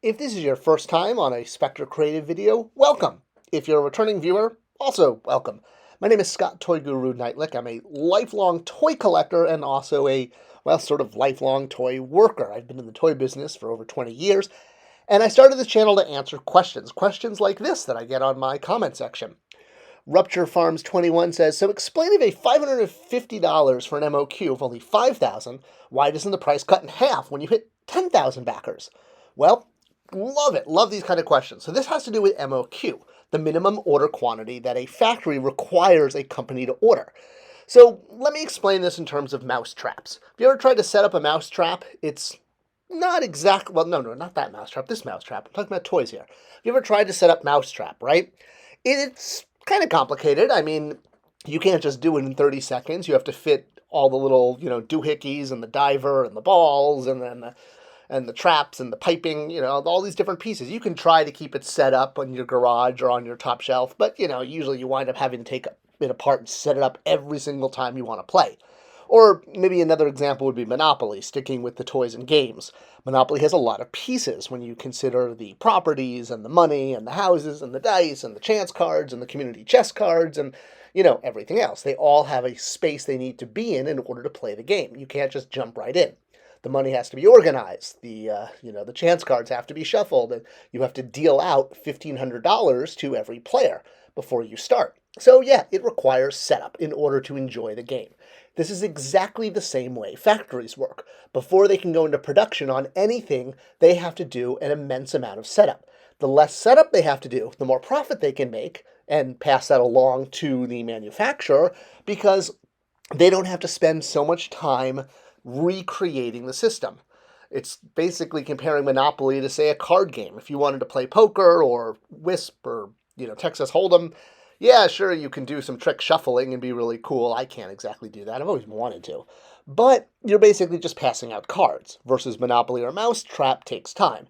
If this is your first time on a Spectre Creative video, welcome. If you're a returning viewer, also welcome. My name is Scott Toy Guru Knightlick. I'm a lifelong toy collector and also a, sort of lifelong toy worker. I've been in the toy business for over 20 years, and I started this channel to answer questions like this that I get on my comment section. Rupture Farms 21 says, so explain if a $550 for an MOQ of only 5,000, why doesn't the price cut in half when you hit 10,000 backers? Well, love it. Love these kind of questions. So this has to do with MOQ, the minimum order quantity that a factory requires a company to order. So let me explain this in terms of mouse traps. Have you ever tried to set up a mouse trap? It's not exactly, well, no, not that mouse trap, this mouse trap. I'm talking about toys here. Have you ever tried to set up mouse trap, right? It's kind of complicated. I mean, you can't just do it in 30 seconds. You have to fit all the little, doohickeys and the diver and the balls and then the traps and the piping, all these different pieces. You can try to keep it set up on your garage or on your top shelf, but, usually you wind up having to take it apart and set it up every single time you want to play. Or maybe another example would be Monopoly, sticking with the toys and games. Monopoly has a lot of pieces when you consider the properties and the money and the houses and the dice and the chance cards and the community chess cards and, everything else. They all have a space they need to be in order to play the game. You can't just jump right in. The money has to be organized. The chance cards have to be shuffled, and you have to deal out $1,500 to every player before you start. So yeah, it requires setup in order to enjoy the game. This is exactly the same way factories work. Before they can go into production on anything, they have to do an immense amount of setup. The less setup they have to do, the more profit they can make and pass that along to the manufacturer because they don't have to spend so much time recreating the system. It's basically comparing Monopoly to, say, a card game. If you wanted to play poker or Wisp or, Texas Hold'em, yeah, sure, you can do some trick shuffling and be really cool. I can't exactly do that. I've always wanted to. But you're basically just passing out cards, versus Monopoly or Mousetrap takes time.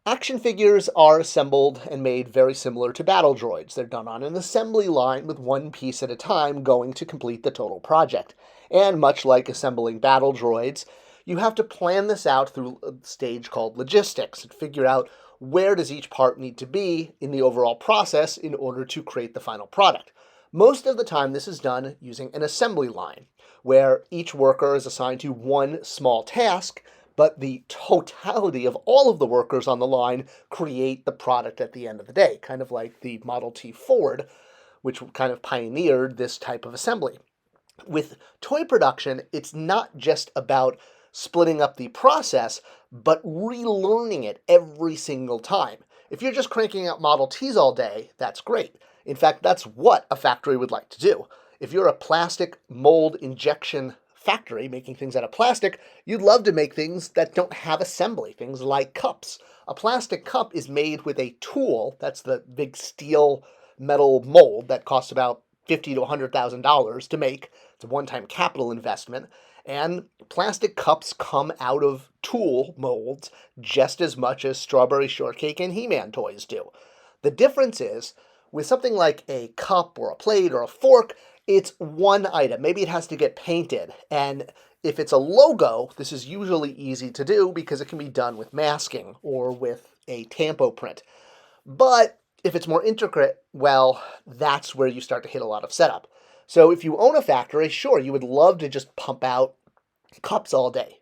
Action figures are assembled and made very similar to battle droids. They're done on an assembly line with one piece at a time going to complete the total project. And much like assembling battle droids, you have to plan this out through a stage called logistics and figure out where does each part need to be in the overall process in order to create the final product. Most of the time this is done using an assembly line, where each worker is assigned to one small task, but the totality of all of the workers on the line create the product at the end of the day, kind of like the Model T Ford, which kind of pioneered this type of assembly. With toy production, it's not just about splitting up the process, but relearning it every single time. If you're just cranking out Model Ts all day, that's great. In fact, that's what a factory would like to do. If you're a plastic mold injection factory making things out of plastic, you'd love to make things that don't have assembly, things like cups. A plastic cup is made with a tool, that's the big steel metal mold that costs about $50,000 to $100,000 to make. It's a one-time capital investment. And plastic cups come out of tool molds just as much as Strawberry Shortcake and He-Man toys do. The difference is, with something like a cup or a plate or a fork, it's one item. Maybe it has to get painted. And if it's a logo, this is usually easy to do because it can be done with masking or with a tampo print. But if it's more intricate, well, that's where you start to hit a lot of setup. So if you own a factory, sure, you would love to just pump out cups all day.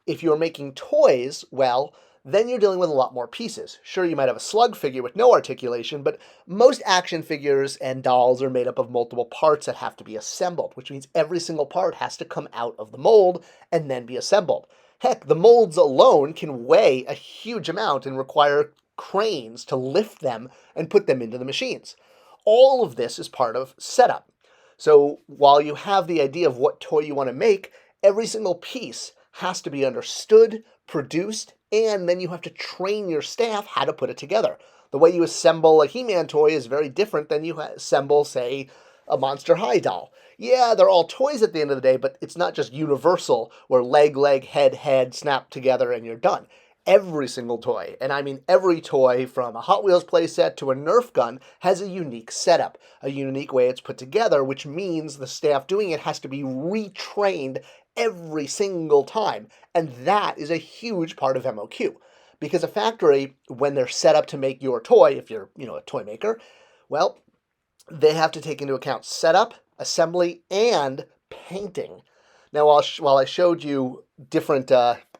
If you're making toys, well, then you're dealing with a lot more pieces. Sure, you might have a slug figure with no articulation, but most action figures and dolls are made up of multiple parts that have to be assembled, which means every single part has to come out of the mold and then be assembled. Heck, the molds alone can weigh a huge amount and require cranes to lift them and put them into the machines. All of this is part of setup. So while you have the idea of what toy you want to make, every single piece has to be understood, produced, and then you have to train your staff how to put it together. The way you assemble a He-Man toy is very different than you assemble, say, a Monster High doll. Yeah, they're all toys at the end of the day, but it's not just universal, where leg, head, snap together and you're done. Every single toy, and I mean every toy from a Hot Wheels playset to a Nerf gun, has a unique setup, a unique way it's put together, which means the staff doing it has to be retrained every single time, and that is a huge part of MOQ. Because a factory, when they're set up to make your toy, if you're, a toy maker, well, they have to take into account setup, assembly, and painting. Now, while I showed you different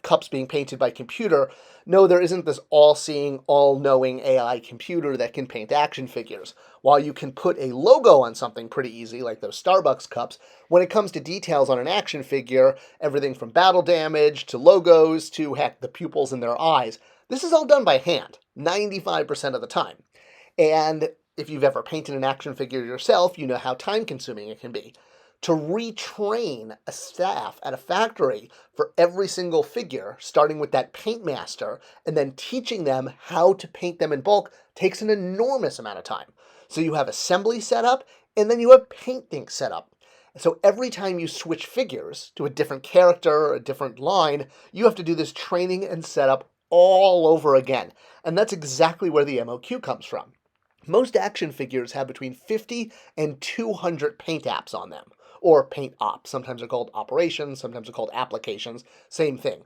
cups being painted by computer, no, there isn't this all-seeing, all-knowing AI computer that can paint action figures. While you can put a logo on something pretty easy, like those Starbucks cups, when it comes to details on an action figure, everything from battle damage to logos to, heck, the pupils in their eyes, this is all done by hand, 95% of the time. And if you've ever painted an action figure yourself, you know how time-consuming it can be. To retrain a staff at a factory for every single figure, starting with that paint master, and then teaching them how to paint them in bulk, takes an enormous amount of time. So you have assembly set up, and then you have painting set up. So every time you switch figures to a different character or a different line, you have to do this training and setup all over again. And that's exactly where the MOQ comes from. Most action figures have between 50 and 200 paint apps on them, or paint ops. Sometimes they're called operations, sometimes they're called applications, same thing.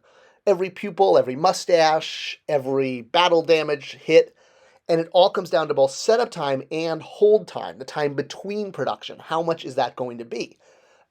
Every pupil, every mustache, every battle damage hit, and it all comes down to both setup time and hold time, the time between production. How much is that going to be?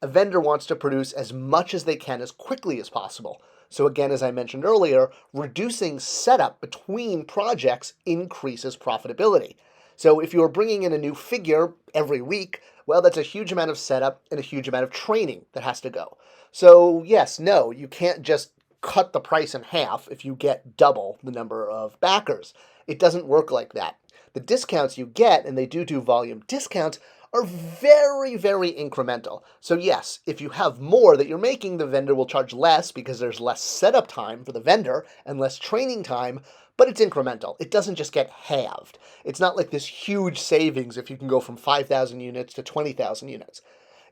A vendor wants to produce as much as they can as quickly as possible. So again, as I mentioned earlier, reducing setup between projects increases profitability. So if you're bringing in a new figure every week, well, that's a huge amount of setup and a huge amount of training that has to go. So yes, no, you can't just cut the price in half if you get double the number of backers. It doesn't work like that. The discounts you get, and they do volume discounts, are very, very incremental. So yes, if you have more that you're making, the vendor will charge less because there's less setup time for the vendor and less training time, but it's incremental. It doesn't just get halved. It's not like this huge savings if you can go from 5,000 units to 20,000 units.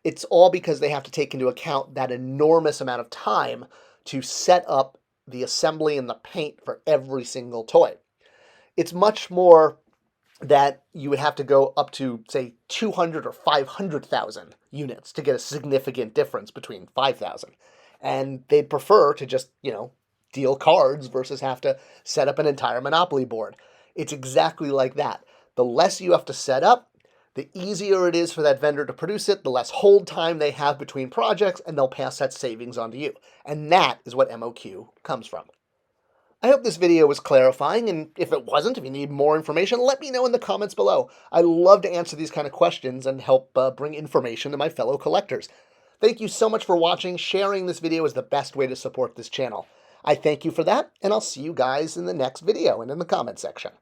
It's all because they have to take into account that enormous amount of time to set up the assembly and the paint for every single toy. It's much more that you would have to go up to, say, 200 or 500,000 units to get a significant difference between 5,000. And they'd prefer to just, deal cards versus have to set up an entire Monopoly board. It's exactly like that. The less you have to set up, the easier it is for that vendor to produce it, the less hold time they have between projects, and they'll pass that savings on to you. And that is what MOQ comes from. I hope this video was clarifying, and if it wasn't, if you need more information, let me know in the comments below. I love to answer these kind of questions and help bring information to my fellow collectors. Thank you so much for watching. Sharing this video is the best way to support this channel. I thank you for that, and I'll see you guys in the next video and in the comment section.